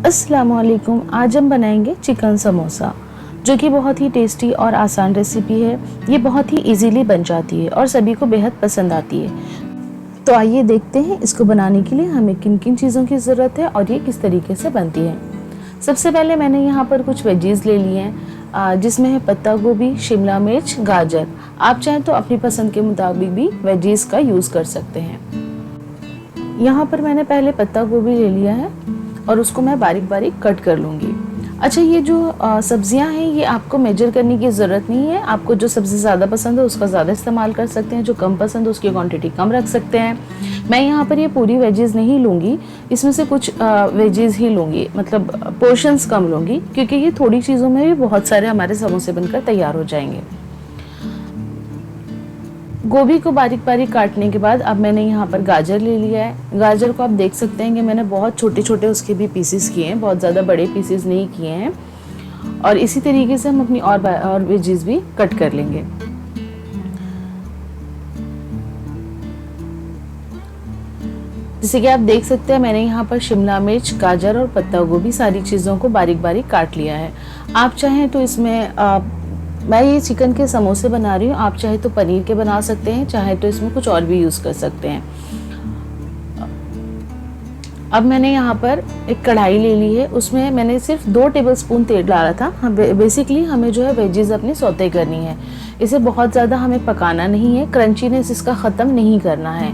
अस्सलामुअलैकुम। आज हम बनाएंगे चिकन समोसा, जो कि बहुत ही टेस्टी और आसान रेसिपी है। ये बहुत ही इजीली बन जाती है और सभी को बेहद पसंद आती है। तो आइए देखते हैं इसको बनाने के लिए हमें किन किन चीज़ों की ज़रूरत है और ये किस तरीके से बनती है। सबसे पहले मैंने यहाँ पर कुछ वेजीज ले लिए हैं, जिसमें है पत्ता गोभी, शिमला मिर्च, गाजर। आप चाहें तो अपनी पसंद के मुताबिक भी वेजीज का यूज़ कर सकते हैं। यहाँ पर मैंने पहले पत्ता गोभी ले लिया है और उसको मैं बारीक बारीक कट कर लूँगी। अच्छा, ये जो सब्जियां हैं ये आपको मेजर करने की ज़रूरत नहीं है। आपको जो सब्ज़ी ज़्यादा पसंद है उसका ज़्यादा इस्तेमाल कर सकते हैं, जो कम पसंद है उसकी क्वांटिटी कम रख सकते हैं। मैं यहाँ पर ये पूरी वेजीज नहीं लूँगी, इसमें से कुछ वेजीज ही लूँगी, मतलब पोर्शंस कम लूँगी, क्योंकि ये थोड़ी चीज़ों में भी बहुत सारे हमारे समोसे बनकर तैयार हो जाएंगे। गोभी को बारीक बारीक काटने के बाद अब मैंने यहाँ पर गाजर ले लिया है। गाजर को आप देख सकते हैं कि मैंने बहुत छोटे छोटे उसके भी पीसेस किए हैं, बहुत ज़्यादा बड़े पीसेस नहीं किए हैं। और इसी तरीके से हम अपनी और वेजीज भी कट कर लेंगे। जैसे कि आप देख सकते हैं मैंने यहाँ पर शिमला मिर्च, गाजर और पत्ता गोभी सारी चीज़ों को बारीक बारीक काट लिया है। आप चाहें तो इसमें मैं ये चिकन के समोसे बना रही हूँ, आप चाहे तो पनीर के बना सकते हैं, चाहे तो इसमें कुछ और भी यूज़ कर सकते हैं। अब मैंने यहाँ पर एक कढ़ाई ले ली है, उसमें मैंने सिर्फ 2 टेबलस्पून तेल डाला था। बेसिकली हमें जो है वेजीज अपनी सौते करनी है, इसे बहुत ज़्यादा हमें पकाना नहीं है, क्रंचीनेस इसका ख़त्म नहीं करना है।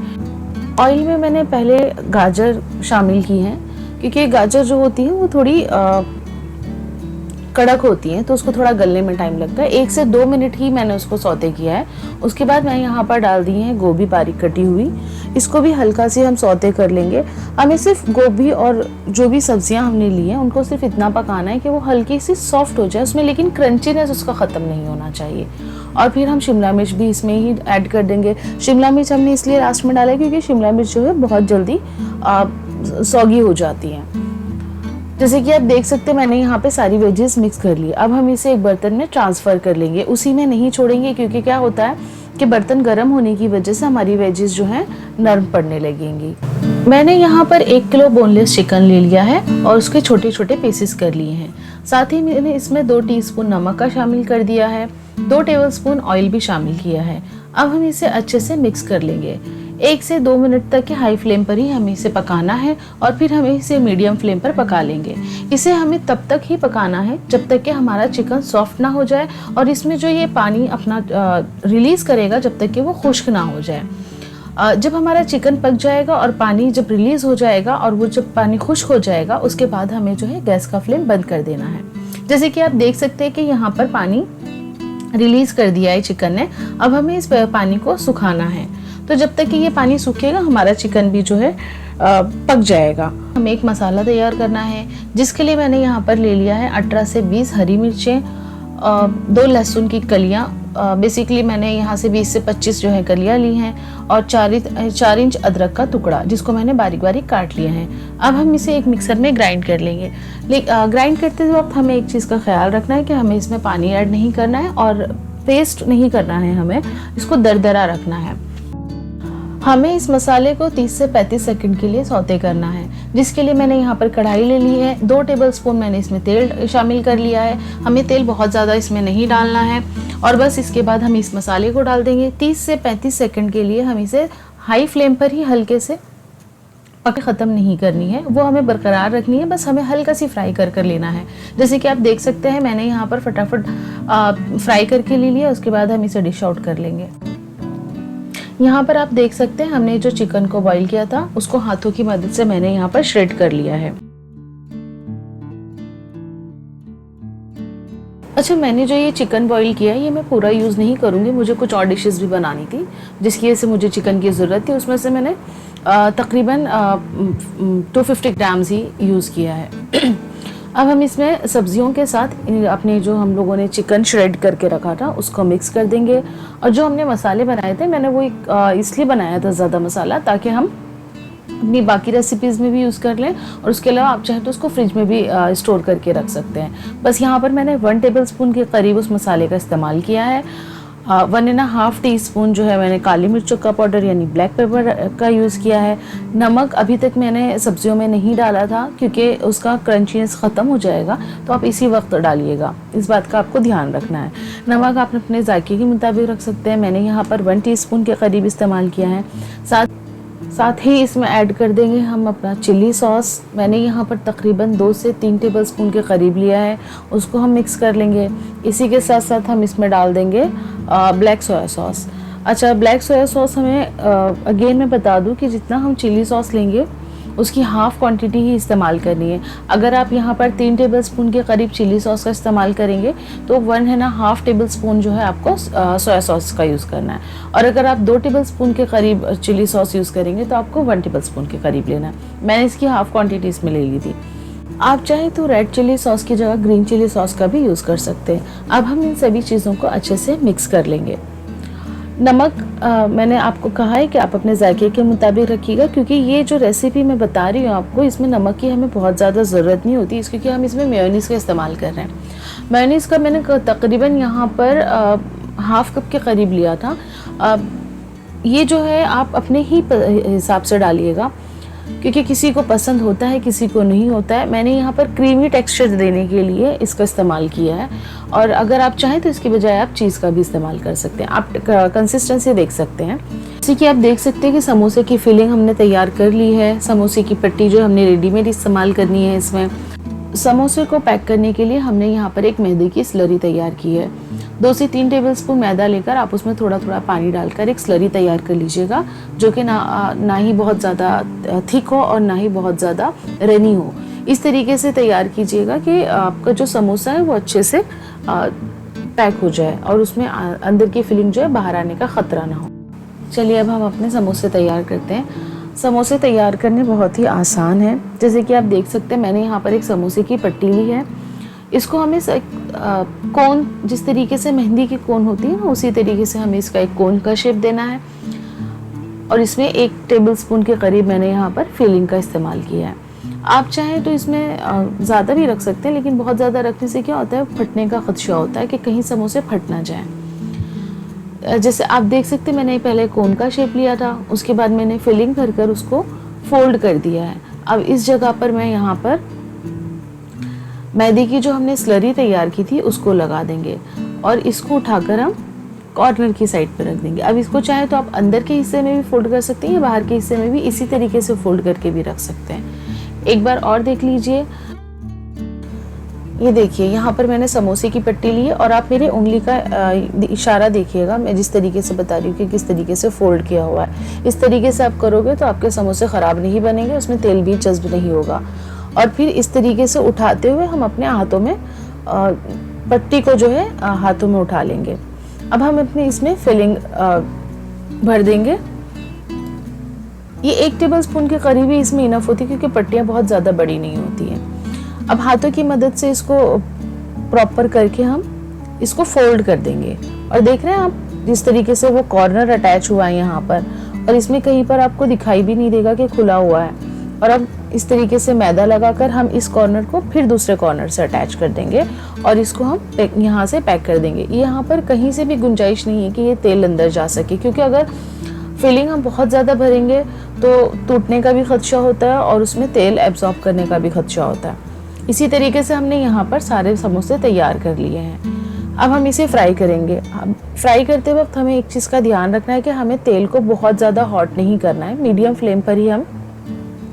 ऑयल में मैंने पहले गाजर शामिल की है, क्योंकि गाजर जो होती है वो थोड़ी कड़क होती हैं, तो उसको थोड़ा गलने में टाइम लगता है। 1 से 2 मिनट ही मैंने उसको सौते किया है। उसके बाद मैं यहाँ पर डाल दी है गोभी बारीक कटी हुई, इसको भी हल्का सी हम सौते कर लेंगे। हमें सिर्फ गोभी और जो भी सब्जियां हमने ली हैं उनको सिर्फ इतना पकाना है कि वो हल्की सी सॉफ्ट हो जाए उसमें, लेकिन क्रंचीनेस उसका ख़त्म नहीं होना चाहिए। और फिर हम शिमला मिर्च भी इसमें ही ऐड कर देंगे। शिमला मिर्च हमने इसलिए लास्ट में डाला है क्योंकि शिमला मिर्च जो है बहुत जल्दी सौगी हो जाती है। जैसे कि आप देख सकते हैं मैंने यहाँ पे सारी वेजेस मिक्स कर ली। अब हम इसे एक बर्तन में ट्रांसफ़र कर लेंगे, उसी में नहीं छोड़ेंगे, क्योंकि क्या होता है कि बर्तन गर्म होने की वजह से हमारी वेजेस जो हैं नरम पड़ने लगेंगी। मैंने यहाँ पर 1 किलो बोनलेस चिकन ले लिया है और उसके छोटे छोटे पीसेस कर लिए हैं। साथ ही मैंने इसमें 2 टीस्पून नमक का शामिल कर दिया है, 2 टेबलस्पून ऑयल भी शामिल किया है। अब हम इसे अच्छे से मिक्स कर लेंगे। 1 से 2 मिनट तक के हाई फ्लेम पर ही हमें इसे पकाना है और फिर हमें इसे मीडियम फ्लेम पर पका लेंगे। इसे हमें तब तक ही पकाना है जब तक कि हमारा चिकन सॉफ्ट ना हो जाए और इसमें जो ये पानी अपना रिलीज़ करेगा जब तक कि वो खुश्क ना हो जाए। जब हमारा चिकन पक जाएगा और पानी जब रिलीज़ हो जाएगा और वो जब पानी खुश्क हो जाएगा, उसके बाद हमें जो है गैस का फ्लेम बंद कर देना है। जैसे कि आप देख सकते हैं कि यहाँ पर पानी रिलीज़ कर दिया है चिकन ने। अब हमें इस पानी को सुखाना है, तो जब तक कि ये पानी सूखेगा हमारा चिकन भी जो है पक जाएगा। हमें एक मसाला तैयार करना है, जिसके लिए मैंने यहाँ पर ले लिया है 18 से 20 हरी मिर्चें, 2 लहसुन की कलियाँ। बेसिकली मैंने यहाँ से 20 से 25 जो है कलियाँ ली हैं और 4 इंच अदरक का टुकड़ा, जिसको मैंने बारीक बारीक काट लिया है। अब हम इसे एक मिक्सर में ग्राइंड कर लेंगे। ग्राइंड करते वक्त हमें एक चीज़ का ख्याल रखना है कि हमें इसमें पानी ऐड नहीं करना है और पेस्ट नहीं करना है, हमें इसको दरदरा रखना है। हमें इस मसाले को 30 से 35 सेकंड के लिए सौते करना है, जिसके लिए मैंने यहाँ पर कढ़ाई ले ली है। 2 टेबलस्पून मैंने इसमें तेल शामिल कर लिया है। हमें तेल बहुत ज़्यादा इसमें नहीं डालना है और बस इसके बाद हम इस मसाले को डाल देंगे। 30 से 35 सेकंड के लिए हम इसे हाई फ्लेम पर ही हल्के से पक ख़त्म नहीं करनी है, वो हमें बरकरार रखनी है, बस हमें हल्का सी फ्राई कर लेना है। जैसे कि आप देख सकते हैं मैंने यहाँ पर फटाफट फ्राई करके ले लिया। उसके बाद हम इसे डिश आउट कर लेंगे। यहाँ पर आप देख सकते हैं हमने जो चिकन को बॉईल किया था उसको हाथों की मदद से मैंने यहाँ पर श्रेड कर लिया है। अच्छा, मैंने जो ये चिकन बॉईल किया है ये मैं पूरा यूज़ नहीं करूँगी, मुझे कुछ और डिशेस भी बनानी थी जिसकी वजह से मुझे चिकन की ज़रूरत थी। उसमें से मैंने तकरीबन 250 ग्राम्स ही यूज़ किया है। अब हम इसमें सब्जियों के साथ अपने जो हम लोगों ने चिकन श्रेड करके रखा था उसको मिक्स कर देंगे। और जो हमने मसाले बनाए थे, मैंने वो इसलिए बनाया था ज़्यादा मसाला ताकि हम अपनी बाकी रेसिपीज़ में भी यूज़ कर लें, और उसके अलावा आप चाहें तो उसको फ्रिज में भी स्टोर करके रख सकते हैं। बस यहाँ पर मैंने 1 टेबलस्पून के करीब उस मसाले का इस्तेमाल किया है। 1.5 टीस्पून जो है मैंने काली मिर्चों का पाउडर यानी ब्लैक पेपर का यूज़ किया है। नमक अभी तक मैंने सब्जियों में नहीं डाला था क्योंकि उसका क्रंचीनेस ख़त्म हो जाएगा, तो आप इसी वक्त डालिएगा, इस बात का आपको ध्यान रखना है। नमक आप अपने जायके के मुताबिक रख सकते हैं, मैंने यहाँ पर 1 टीस्पून के करीब इस्तेमाल किया है। साथ ही इसमें ऐड कर देंगे हम अपना चिली सॉस। मैंने यहाँ पर तकरीबन 2 से 3 टेबलस्पून के करीब लिया है, उसको हम मिक्स कर लेंगे। इसी के साथ साथ हम इसमें डाल देंगे ब्लैक सोया सॉस। अच्छा, ब्लैक सोया सॉस हमें अगेन मैं बता दूं कि जितना हम चिली सॉस लेंगे उसकी हाफ़ क्वांटिटी ही इस्तेमाल करनी है। अगर आप यहाँ पर 3 टेबलस्पून के करीब चिली सॉस का इस्तेमाल करेंगे तो 1.5 टेबलस्पून जो है आपको सोया सॉस का यूज़ करना है, और अगर आप 2 टेबलस्पून के करीब चिली सॉस यूज़ करेंगे तो आपको 1 टेबलस्पून के करीब लेना है। मैंने इसकी हाफ़ क्वांटिटी इसमें ले ली थी। आप चाहें तो रेड चिली सॉस की जगह ग्रीन चिली सॉस का भी यूज़ कर सकते हैं। अब हम इन सभी चीज़ों को अच्छे से मिक्स कर लेंगे। नमक मैंने आपको कहा है कि आप अपने जायके के मुताबिक रखिएगा, क्योंकि ये जो रेसिपी मैं बता रही हूँ आपको, इसमें नमक की हमें बहुत ज़्यादा ज़रूरत नहीं होती, क्योंकि हम इसमें मेयोनीज़ का इस्तेमाल कर रहे हैं। मेयोनीज़ का मैंने तकरीबन यहाँ पर हाफ़ कप के करीब लिया था। ये जो है आप अपने ही हिसाब से डालिएगा, क्योंकि किसी को पसंद होता है, किसी को नहीं होता है। मैंने यहाँ पर क्रीमी टेक्सचर देने के लिए इसका इस्तेमाल किया है, और अगर आप चाहें तो इसके बजाय आप चीज़ का भी इस्तेमाल कर सकते हैं। आप कंसिस्टेंसी देख सकते हैं। जैसे कि आप देख सकते हैं कि समोसे की फिलिंग हमने तैयार कर ली है। समोसे की पट्टी जो हमने रेडीमेड इस्तेमाल करनी है इसमें। समोसे को पैक करने के लिए हमने यहाँ पर एक मैदे की स्लरी तैयार की है। 2 से 3 टेबलस्पून मैदा लेकर आप उसमें थोड़ा थोड़ा पानी डालकर एक स्लरी तैयार कर लीजिएगा, जो कि ना ही बहुत ज़्यादा थिक हो और ना ही बहुत ज़्यादा रनी हो। इस तरीके से तैयार कीजिएगा कि आपका जो समोसा है वो अच्छे से पैक हो जाए और उसमें अंदर की फिलिंग जो है बाहर आने का ख़तरा ना हो। चलिए अब हम अपने समोसे तैयार करते हैं। समोसे तैयार करने बहुत ही आसान है। जैसे कि आप देख सकते हैं मैंने यहाँ पर एक समोसे की पट्टी ली है। इसको हमें कोन, जिस तरीके से मेहंदी की कोन होती है ना, उसी तरीके से हमें इसका एक कोन का शेप देना है, और इसमें 1 टेबलस्पून के करीब मैंने यहाँ पर फिलिंग का इस्तेमाल किया है। आप चाहें तो इसमें ज़्यादा भी रख सकते हैं, लेकिन बहुत ज़्यादा रखने से क्या होता है, फटने का खदशा होता है कि कहीं समोसे फट ना जाए। जैसे आप देख सकते हैं मैंने पहले कोन का शेप लिया था, उसके बाद मैंने फिलिंग भर कर उसको फोल्ड कर दिया है। अब इस जगह पर मैं यहाँ पर मैदे की जो हमने स्लरी तैयार की थी उसको लगा देंगे, और इसको उठाकर हम कॉर्नर की साइड पर रख देंगे। अब इसको चाहे तो आप अंदर के हिस्से में भी फोल्ड कर सकते हैं या बाहर के हिस्से में भी इसी तरीके से फोल्ड करके भी रख सकते हैं। एक बार और देख लीजिए, ये देखिए यहाँ पर मैंने समोसे की पट्टी ली है, और आप मेरे उंगली का इशारा देखिएगा, मैं जिस तरीके से बता रही हूँ कि किस तरीके से फोल्ड किया हुआ है। इस तरीके से आप करोगे तो आपके समोसे ख़राब नहीं बनेंगे, उसमें तेल भी जज्ब नहीं होगा। और फिर इस तरीके से उठाते हुए हम अपने हाथों में पट्टी को जो है हाथों में उठा लेंगे। अब हम अपने इसमें फिलिंग भर देंगे। ये 1 टेबलस्पून के करीब ही इसमें इनफ होती है, क्योंकि पट्टियाँ बहुत ज़्यादा बड़ी नहीं होती हैं। अब हाथों की मदद से इसको प्रॉपर करके हम इसको फोल्ड कर देंगे, और देख रहे हैं आप जिस तरीके से वो कॉर्नर अटैच हुआ है यहाँ पर, और इसमें कहीं पर आपको दिखाई भी नहीं देगा कि खुला हुआ है। और अब इस तरीके से मैदा लगाकर हम इस कॉर्नर को फिर दूसरे कॉर्नर से अटैच कर देंगे, और इसको हम यहाँ से पैक कर देंगे। यहाँ पर कहीं से भी गुंजाइश नहीं है कि ये तेल अंदर जा सके, क्योंकि अगर फिलिंग हम बहुत ज़्यादा भरेंगे तो टूटने का भी खदशा होता है और उसमें तेल एब्जॉर्ब करने का भी खदशा होता है। इसी तरीके से हमने यहाँ पर सारे समोसे तैयार कर लिए हैं। अब हम इसे फ्राई करेंगे। फ्राई करते वक्त हमें एक चीज़ का ध्यान रखना है कि हमें तेल को बहुत ज़्यादा हॉट नहीं करना है, मीडियम फ्लेम पर ही हम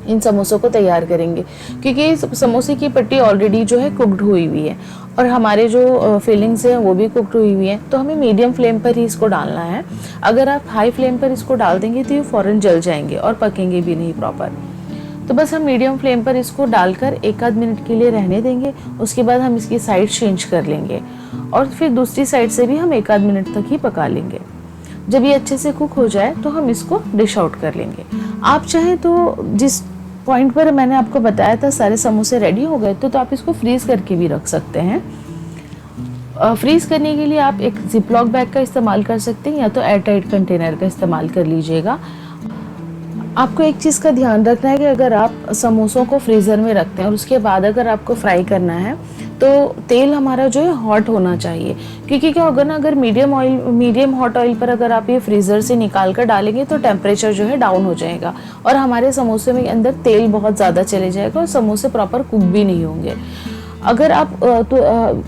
इन समोसों को तैयार करेंगे, क्योंकि समोसे की पट्टी ऑलरेडी जो है कुकड हुई हुई है और हमारे जो फिलिंग्स हैं वो भी कुकड हुई हुई हैं, तो हमें मीडियम फ्लेम पर ही इसको डालना है। अगर आप हाई फ्लेम पर इसको डाल देंगे तो ये फ़ौरन जल जाएंगे और पकेंगे भी नहीं प्रॉपर। तो बस हम मीडियम फ्लेम पर इसको डालकर 1 आध मिनट के लिए रहने देंगे। उसके बाद हम इसकी साइड चेंज कर लेंगे और फिर दूसरी साइड से भी हम 1 आध मिनट तक ही पका लेंगे। जब ये अच्छे से कुक हो जाए तो हम इसको डिश आउट कर लेंगे। आप चाहें तो जिस पॉइंट पर मैंने आपको बताया था सारे समोसे रेडी हो गए तो आप इसको फ्रीज करके भी रख सकते हैं। फ्रीज करने के लिए आप एक जिपलॉक बैग का इस्तेमाल कर सकते हैं या तो एयर टाइट कंटेनर का इस्तेमाल कर लीजिएगा। आपको एक चीज़ का ध्यान रखना है कि अगर आप समोसों को फ्रीज़र में रखते हैं और उसके बाद अगर आपको फ्राई करना है तो तेल हमारा जो है हॉट होना चाहिए, क्योंकि क्या होगा ना, अगर मीडियम हॉट ऑयल पर अगर आप ये फ्रीज़र से निकाल कर डालेंगे तो टेम्परेचर जो है डाउन हो जाएगा और हमारे समोसे में अंदर तेल बहुत ज़्यादा चले जाएगा और समोसे प्रॉपर कुक भी नहीं होंगे। अगर आप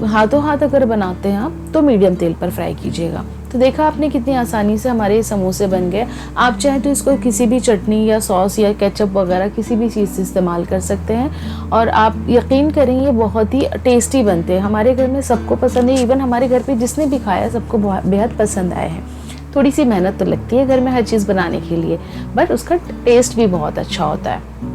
हाथों हाथ अगर बनाते हैं आप तो मीडियम तेल पर फ्राई कीजिएगा। तो देखा आपने कितनी आसानी से हमारे ये समोसे बन गए। आप चाहे तो इसको किसी भी चटनी या सॉस या केचप वगैरह किसी भी चीज़ से इस्तेमाल कर सकते हैं और आप यकीन करें ये बहुत ही टेस्टी बनते हैं। हमारे घर में सबको पसंद है, इवन हमारे घर पे जिसने भी खाया सबको बेहद पसंद आए हैं। थोड़ी सी मेहनत तो लगती है घर में हर चीज़ बनाने के लिए, बट उसका टेस्ट भी बहुत अच्छा होता है।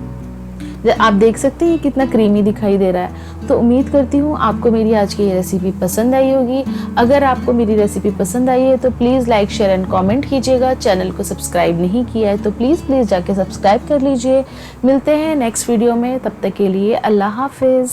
आप देख सकते हैं कितना क्रीमी दिखाई दे रहा है। तो उम्मीद करती हूँ आपको मेरी आज की ये रेसिपी पसंद आई होगी। अगर आपको मेरी रेसिपी पसंद आई है तो please like share and comment कीजिएगा। चैनल को सब्सक्राइब नहीं किया है तो प्लीज़ जाके सब्सक्राइब कर लीजिए। मिलते हैं नेक्स्ट वीडियो में, तब तक के लिए अल्लाह हाफिज़।